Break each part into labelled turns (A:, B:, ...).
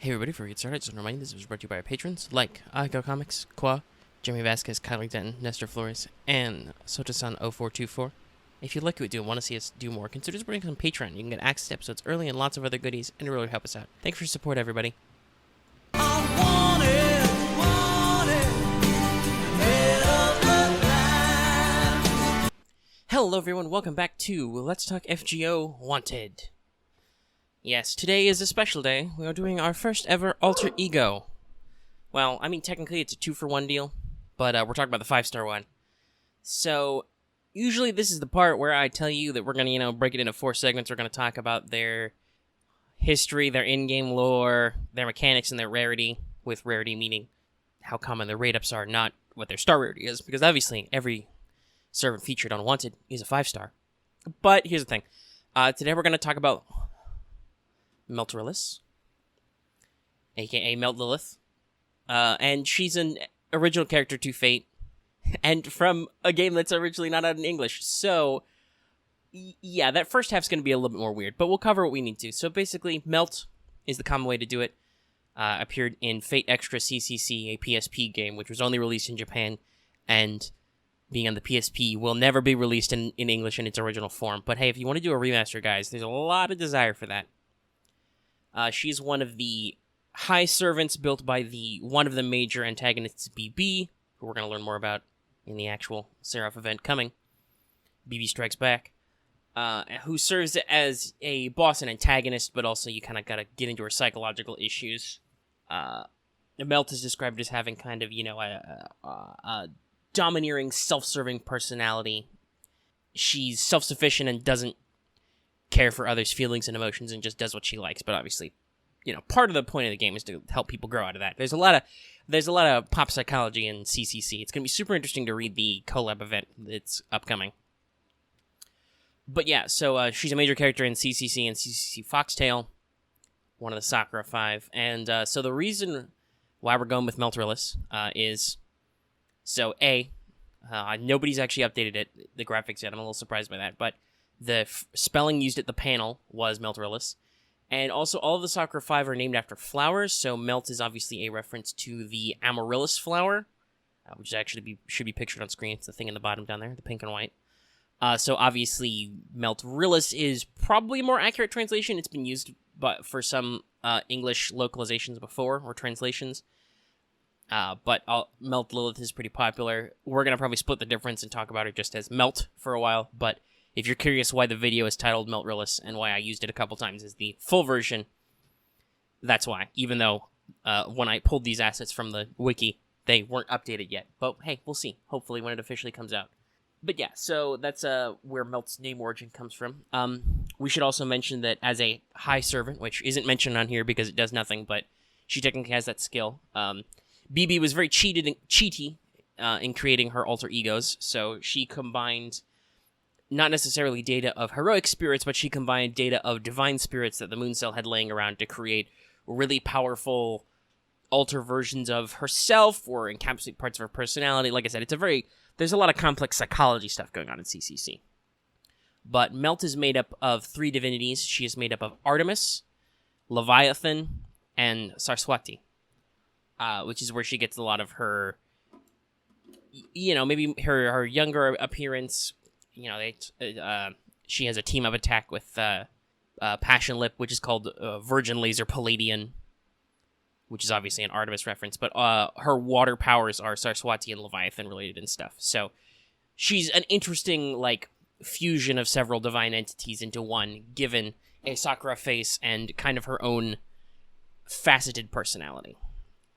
A: Hey everybody, before we get started, just a reminder this was brought to you by our patrons like FGO Comics, Qua, Jimmy Vasquez, Kylie Denton, Nestor Flores, and Sotasan0424. If you like what we do and want to see us do more, consider supporting us on Patreon. You can get access to episodes early and lots of other goodies, and it really help us out. Thanks for your support, everybody. Hello everyone, welcome back to Let's Talk FGO Wanted. Yes, today is a special day. We are doing our first ever alter ego. Well, I mean, technically it's a 2-for-1 deal, but we're talking about the 5-star one. So, usually this is the part where I tell you that we're going to, break it into 4 segments. We're going to talk about their history, their in-game lore, their mechanics, and their rarity, with rarity meaning how common their rate-ups are, not what their star rarity is, because obviously every servant featured on Wanted is a 5-star. But here's the thing. Today we're going to talk about Meltryllis, aka Meltlilith, and she's an original character to Fate, and from a game that's originally not out in English, so, yeah, that first half's going to be a little bit more weird, but we'll cover what we need to. So basically, Melt is the common way to do it, appeared in Fate Extra CCC, a PSP game, which was only released in Japan, and being on the PSP, will never be released in English in its original form, but hey, if you want to do a remaster, guys, there's a lot of desire for that. She's one of the high servants built by one of the major antagonists, BB, who we're going to learn more about in the actual Seraph event coming. BB Strikes Back, who serves as a boss and antagonist, but also you kind of got to get into her psychological issues. Melt is described as having kind of, a domineering, self-serving personality. She's self-sufficient and doesn't care for others' feelings and emotions and just does what she likes. But obviously, part of the point of the game is to help people grow out of that. There's a lot of pop psychology in CCC. It's going to be super interesting to read the collab event that's upcoming. But yeah, so she's a major character in CCC and CCC Foxtail, one of the Sakura 5. And so the reason why we're going with Meltryllis is, so nobody's actually updated it, the graphics yet. I'm a little surprised by that, but the spelling used at the panel was Meltryllis. And also, all of the Sakura 5 are named after flowers, so Melt is obviously a reference to the Amaryllis flower, which actually should be pictured on screen. It's the thing in the bottom down there, the pink and white. So obviously, Meltryllis is probably a more accurate translation. It's been used for some English localizations before, or translations. But Meltlilith is pretty popular. We're going to probably split the difference and talk about it just as Melt for a while, but if you're curious why the video is titled Meltryllis and why I used it a couple times as the full version, that's why. Even though when I pulled these assets from the wiki, they weren't updated yet. But hey, we'll see. Hopefully when it officially comes out. But yeah, so that's where Melt's name origin comes from. We should also mention that as a high servant, which isn't mentioned on here because it does nothing, but she technically has that skill. BB was very cheaty in creating her alter egos, so she combined not necessarily data of heroic spirits, but she combined data of divine spirits that the Moon Cell had laying around to create really powerful alter versions of herself or encapsulate parts of her personality. Like I said, there's a lot of complex psychology stuff going on in CCC. But Melt is made up of 3 divinities. She is made up of Artemis, Leviathan, and Saraswati, which is where she gets a lot of her, maybe her younger appearance. She has a team-up attack with Passion Lip, which is called Virgin Laser Palladian, which is obviously an Artemis reference, but her water powers are Saraswati and Leviathan related and stuff. So she's an interesting, fusion of several divine entities into one, given a Sakura face and kind of her own faceted personality.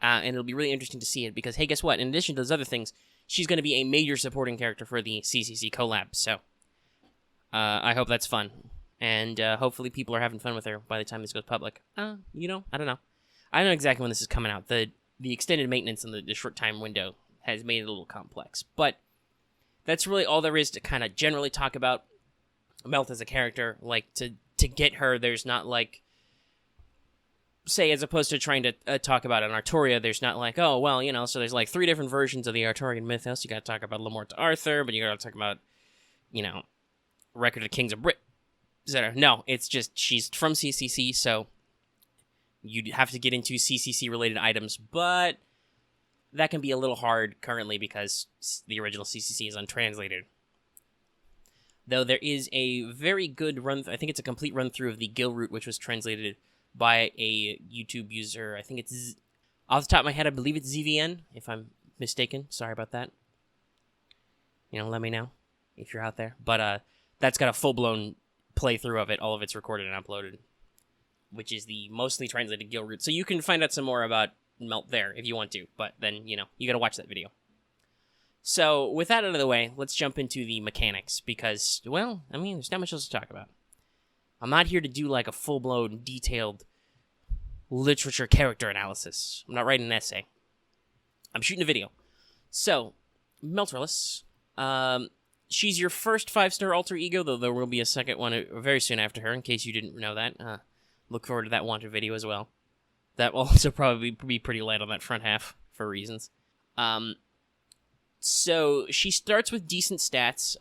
A: And it'll be really interesting to see it because, hey, guess what? In addition to those other things, she's going to be a major supporting character for the CCC collab, so I hope that's fun. And hopefully people are having fun with her by the time this goes public. I don't know. I don't know exactly when this is coming out. The extended maintenance in the short time window has made it a little complex. But that's really all there is to kind of generally talk about Melt as a character. To get her, there's not say, as opposed to trying to talk about an Artoria, there's not so there's 3 different versions of the Artorian mythos. You gotta talk about Lamort to Arthur, but you gotta talk about, Record of Kings of Brit, etc. No, it's just, she's from CCC, so you'd have to get into CCC-related items, but that can be a little hard currently because the original CCC is untranslated. Though there is a very good run, I think it's a complete run-through of the Gil route, which was translated by a YouTube user. I think it's, off the top of my head, I believe it's ZVN, if I'm mistaken. Sorry about that. Let me know if you're out there. But that's got a full-blown playthrough of it. All of it's recorded and uploaded, which is the mostly translated Gil route. So you can find out some more about Melt there if you want to, but then, you got to watch that video. So, with that out of the way, let's jump into the mechanics, because, well, there's not much else to talk about. I'm not here to do, like, a full-blown, detailed literature character analysis. I'm not writing an essay. I'm shooting a video. So, Meltryllis, she's your first 5-star alter ego, though there will be a second one very soon after her, in case you didn't know that. Look forward to that wanted video as well. That will also probably be pretty light on that front half, for reasons. So she starts with decent stats,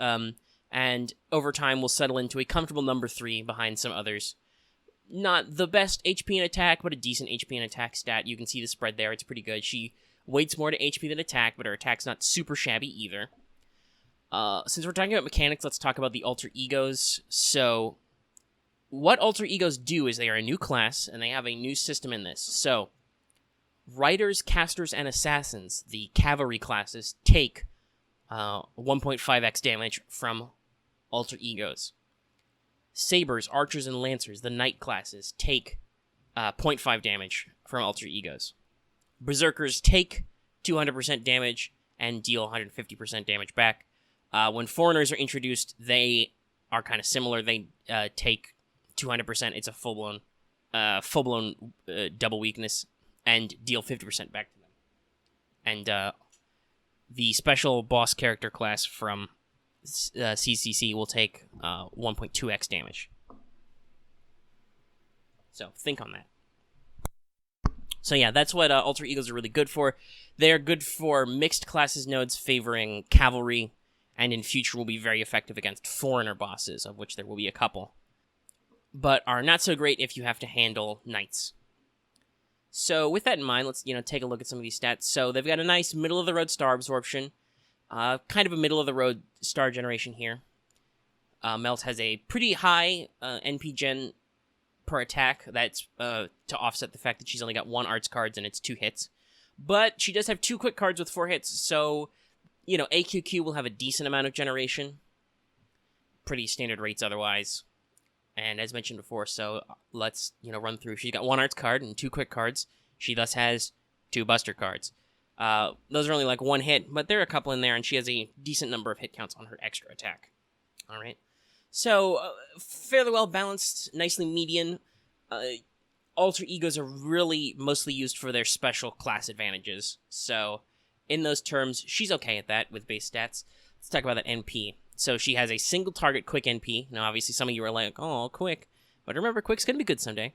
A: and over time will settle into a comfortable number 3 behind some others. Not the best HP and attack, but a decent HP and attack stat. You can see the spread there. It's pretty good. She weights more to HP than attack, but her attack's not super shabby either. Since we're talking about mechanics, let's talk about the alter egos. So, what alter egos do is they are a new class, and they have a new system in this. So, Riders, Casters, and Assassins, the cavalry classes, take 1.5x damage from alter egos. Sabers, Archers, and Lancers, the knight classes, take 0.5 damage from alter egos. Berserkers take 200% damage and deal 150% damage back. When foreigners are introduced, they are kind of similar. They take 200%. It's a full-blown double weakness, and deal 50% back to them. And the special boss character class from CCC will take 1.2x damage. So, think on that. So yeah, that's what alter egos are really good for. They are good for mixed classes nodes favoring cavalry, and in future will be very effective against foreigner bosses, of which there will be a couple. But are not so great if you have to handle knights. So with that in mind, let's take a look at some of these stats. So they've got a nice middle-of-the-road star absorption, kind of a middle-of-the-road star generation here. Melt has a pretty high NP gen per attack. That's to offset the fact that she's only got 1 arts cards and it's 2 hits. But she does have 2 quick cards with 4 hits, so, AQQ will have a decent amount of generation. Pretty standard rates otherwise. And as mentioned before, so let's, run through. She's got 1 arts card and 2 quick cards. She thus has 2 buster cards. Those are only like 1 hit, but there are a couple in there, and she has a decent number of hit counts on her extra attack. All right. So, fairly well balanced, nicely median. Alter egos are really mostly used for their special class advantages. So, in those terms, she's okay at that with base stats. Let's talk about that NP. So she has a single target quick NP. Now, obviously, some of you are like, oh, quick. But remember, quick's going to be good someday.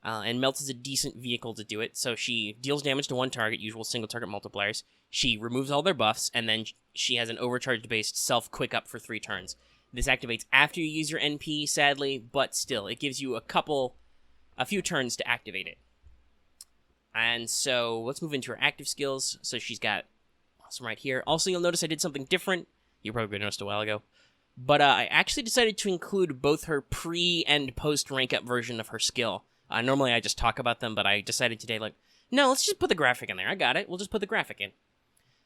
A: And Melt is a decent vehicle to do it. So she deals damage to 1 target, usual single target multipliers. She removes all their buffs, and then she has an overcharged-based self-quick up for 3 turns. This activates after you use your NP, sadly, but still, it gives you a few turns to activate it. And so, let's move into her active skills. So she's got some right here. Also, you'll notice I did something different. You probably noticed a while ago. But I actually decided to include both her pre- and post-rank-up version of her skill. Normally I just talk about them, but I decided today, no, let's just put the graphic in there. I got it. We'll just put the graphic in.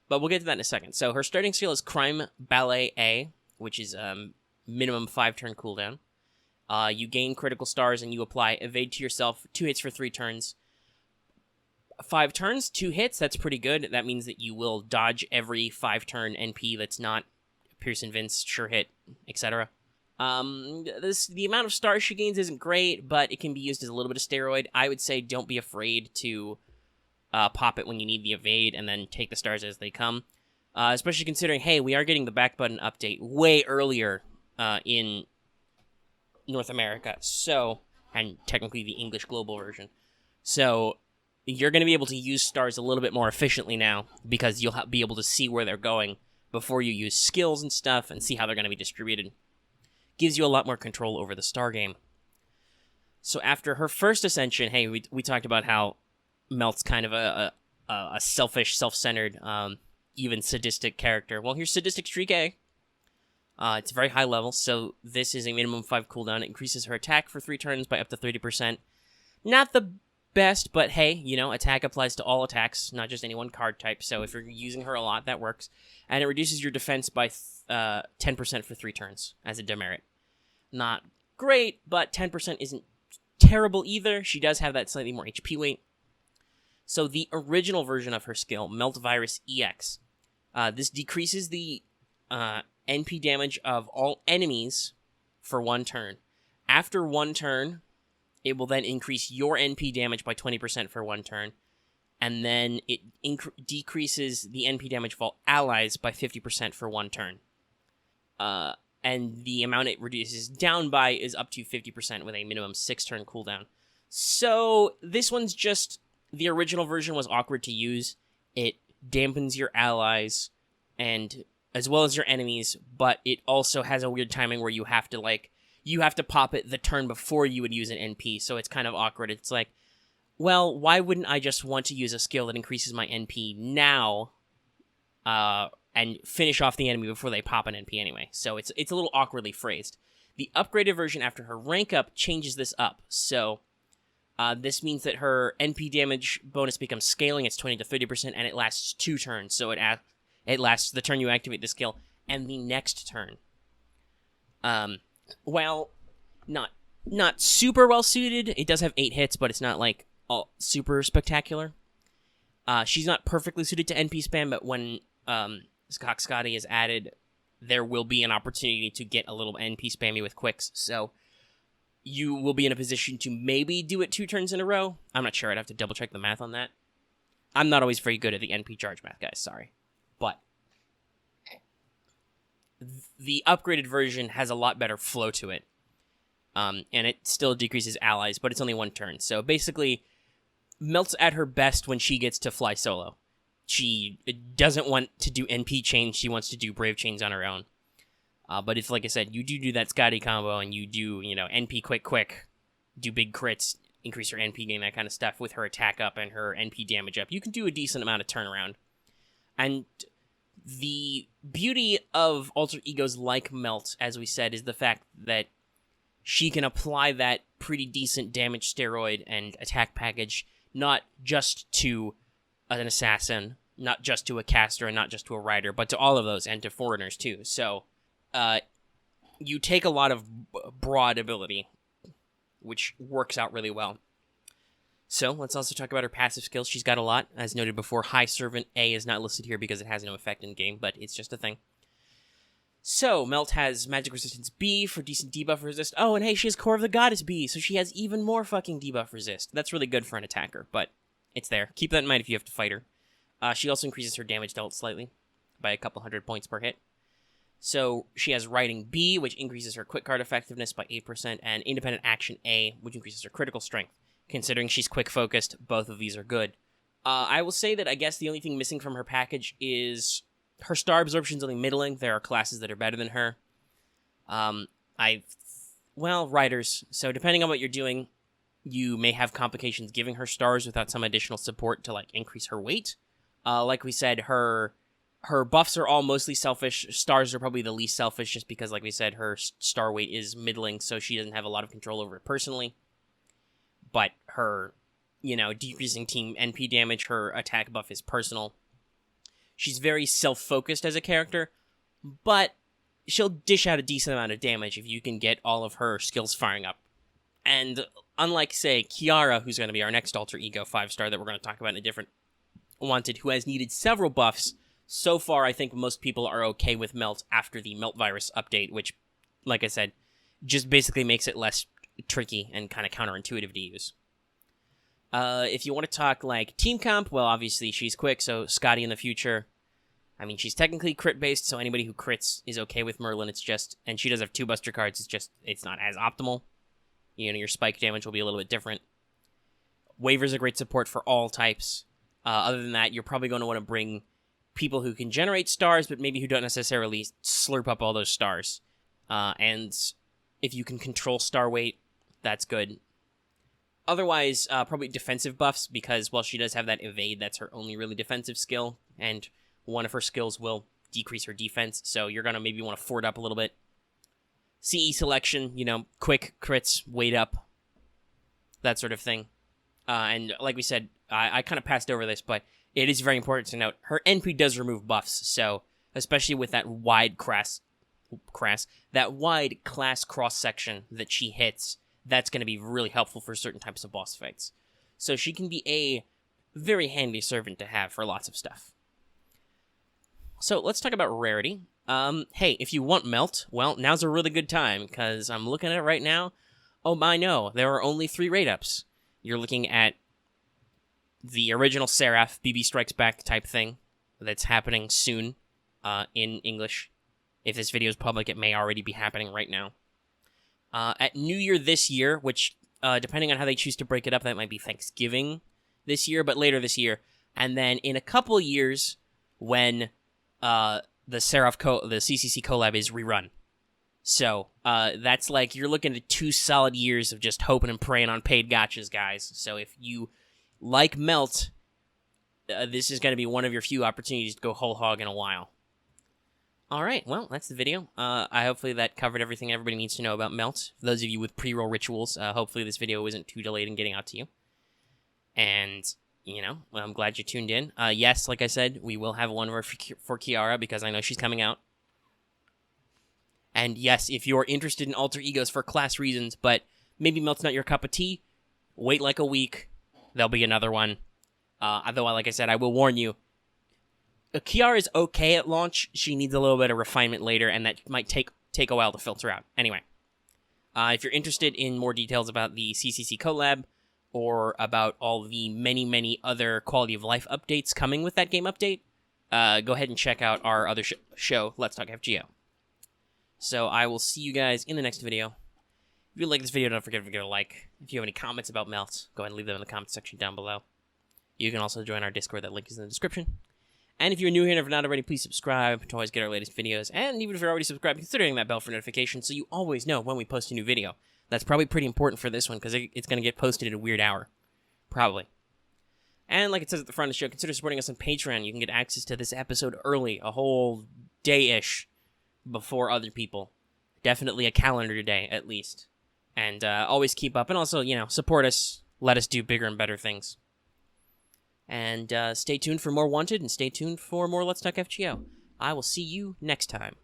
A: But we'll get to that in a second. So her starting skill is Crime Ballet A, which is minimum 5-turn cooldown. You gain critical stars, and you apply Evade to yourself. 2 hits for 3 turns. 5 turns, 2 hits, that's pretty good. That means that you will dodge every 5-turn NP that's not Pearson Vince, Sure Hit, etc. The amount of stars she gains isn't great, but it can be used as a little bit of steroid. I would say don't be afraid to pop it when you need the evade, and then take the stars as they come. Especially considering, hey, we are getting the back button update way earlier in North America, and technically the English global version. So you're going to be able to use stars a little bit more efficiently now, because you'll be able to see where they're going before you use skills and stuff and see how they're going to be distributed. Gives you a lot more control over the star game. So after her first ascension, hey, we talked about how Melt's kind of a selfish, self-centered, even sadistic character. Well, here's Sadistic Streak A. It's very high level, so this is a minimum 5 cooldown. It increases her attack for 3 turns by up to 30%. Not the best, but hey, you know, attack applies to all attacks, not just any one card type, so if you're using her a lot, that works. And it reduces your defense by 10% for 3 turns as a demerit. Not great, but 10% isn't terrible either. She does have that slightly more HP weight. So the original version of her skill, Meltryllis EX, this decreases the NP damage of all enemies for 1 turn. After 1 turn, it will then increase your NP damage by 20% for 1 turn, and then it decreases the NP damage of all allies by 50% for 1 turn. And the amount it reduces down by is up to 50% with a minimum 6-turn cooldown. So this one's just, the original version was awkward to use. It dampens your allies and as well as your enemies, but it also has a weird timing where you have to pop it the turn before you would use an NP, so it's kind of awkward. It's like, well, why wouldn't I just want to use a skill that increases my NP now, and finish off the enemy before they pop an NP anyway? So it's a little awkwardly phrased. The upgraded version after her rank up changes this up, so this means that her NP damage bonus becomes scaling. It's 20 to 30%, and it lasts 2 turns, so it lasts the turn you activate the skill and the next turn. Well, not super well suited. It does have 8 hits, but it's not like all super spectacular. She's not perfectly suited to NP spam, but when Scotty is added, there will be an opportunity to get a little NP spammy with quicks. So you will be in a position to maybe do it 2 turns in a row. I'm not sure. I'd have to double check the math on that. I'm not always very good at the NP charge math, guys. Sorry. But the upgraded version has a lot better flow to it. And it still decreases allies, but it's only 1 turn. So basically, Melt's at her best when she gets to fly solo. She doesn't want to do NP chains. She wants to do Brave chains on her own. But if, like I said, you do that Scotty combo and you do, NP quick, do big crits, increase your NP gain, that kind of stuff with her attack up and her NP damage up, you can do a decent amount of turnaround. And the beauty of alter egos like Melt, as we said, is the fact that she can apply that pretty decent damage steroid and attack package not just to an assassin, not just to a caster, and not just to a rider, but to all of those, and to foreigners too. So you take a lot of broad ability, which works out really well. So let's also talk about her passive skills. She's got a lot. As noted before, High Servant A is not listed here because it has no effect in game, but it's just a thing. So, Melt has Magic Resistance B for decent debuff resist. Oh, and hey, she has Core of the Goddess B, so she has even more fucking debuff resist. That's really good for an attacker, but it's there. Keep that in mind if you have to fight her. She also increases her damage dealt slightly by a couple 100 points per hit. So, she has Riding B, which increases her quick card effectiveness by 8%, and Independent Action A, which increases her critical strength. Considering she's quick-focused, both of these are good. I will say that I guess the only thing missing from her package is her star absorption's only middling. There are classes that are better than her. Riders. So depending on what you're doing, you may have complications giving her stars without some additional support to increase her weight. Like we said, her buffs are all mostly selfish. Stars are probably the least selfish just because, like we said, her star weight is middling, so she doesn't have a lot of control over it personally. But her, decreasing team NP damage, her attack buff is personal. She's very self-focused as a character, but she'll dish out a decent amount of damage if you can get all of her skills firing up. And unlike, say, Kiara, who's going to be our next alter ego 5-star that we're going to talk about in a different Wanted, who has needed several buffs, so far I think most people are okay with Melt after the Melt Virus update, which, like I said, just basically makes it less tricky and kind of counterintuitive to use. If you want to talk team comp, well, obviously she's quick, so Scotty in the future. I mean, she's technically crit-based, so anybody who crits is okay with Merlin. It's just, and she does have 2 buster cards, it's not as optimal. Your spike damage will be a little bit different. Waver's a great support for all types. Other than that, you're probably going to want to bring people who can generate stars, but maybe who don't necessarily slurp up all those stars. And if you can control star weight, that's good. Otherwise, probably defensive buffs, because while she does have that evade, that's her only really defensive skill, and one of her skills will decrease her defense, so you're going to maybe want to fort up a little bit. CE selection, quick crits, weight up, that sort of thing. And like we said, I kind of passed over this, but it is very important to note, her NP does remove buffs, so especially with that wide class cross-section that she hits, that's going to be really helpful for certain types of boss fights. So she can be a very handy servant to have for lots of stuff. So let's talk about rarity. Hey, if you want Melt, well, now's a really good time, because I'm looking at it right now. Oh my no, there are only 3 rate-ups. You're looking at the original Seraph, BB Strikes Back type thing, that's happening soon in English. If this video is public, it may already be happening right now. At New Year this year, which, depending on how they choose to break it up, that might be Thanksgiving this year, but later this year. And then in a couple years, when the Seraph the CCC collab is rerun. So that's like, you're looking at 2 solid years of just hoping and praying on paid gotchas, guys. So if you like Melt, this is going to be one of your few opportunities to go whole hog in a while. All right, well, that's the video. Hopefully that covered everything everybody needs to know about Melt. For those of you with pre-roll rituals, hopefully this video isn't too delayed in getting out to you. And, well, I'm glad you tuned in. Yes, like I said, we will have one for Kiara, because I know she's coming out. And yes, if you're interested in alter egos for class reasons, but maybe Melt's not your cup of tea, wait like a week. There'll be another one. Although, like I said, I will warn you, Kiara is okay at launch. She needs a little bit of refinement later, and that might take a while to filter out. Anyway, if you're interested in more details about the CCC collab, or about all the many, many other quality of life updates coming with that game update, go ahead and check out our other show, Let's Talk FGO. So I will see you guys in the next video. If you like this video, don't forget to give it a like. If you have any comments about Melt, go ahead and leave them in the comment section down below. You can also join our Discord. That link is in the description. And if you're new here and have not already, please subscribe to always get our latest videos. And even if you're already subscribed, consider hitting that bell for notifications so you always know when we post a new video. That's probably pretty important for this one, because it's going to get posted at a weird hour. Probably. And like it says at the front of the show, consider supporting us on Patreon. You can get access to this episode early, a whole day-ish before other people. Definitely a calendar day, at least. And always keep up. And also, support us. Let us do bigger and better things. And stay tuned for more Wanted, and stay tuned for more Let's Talk FGO. I will see you next time.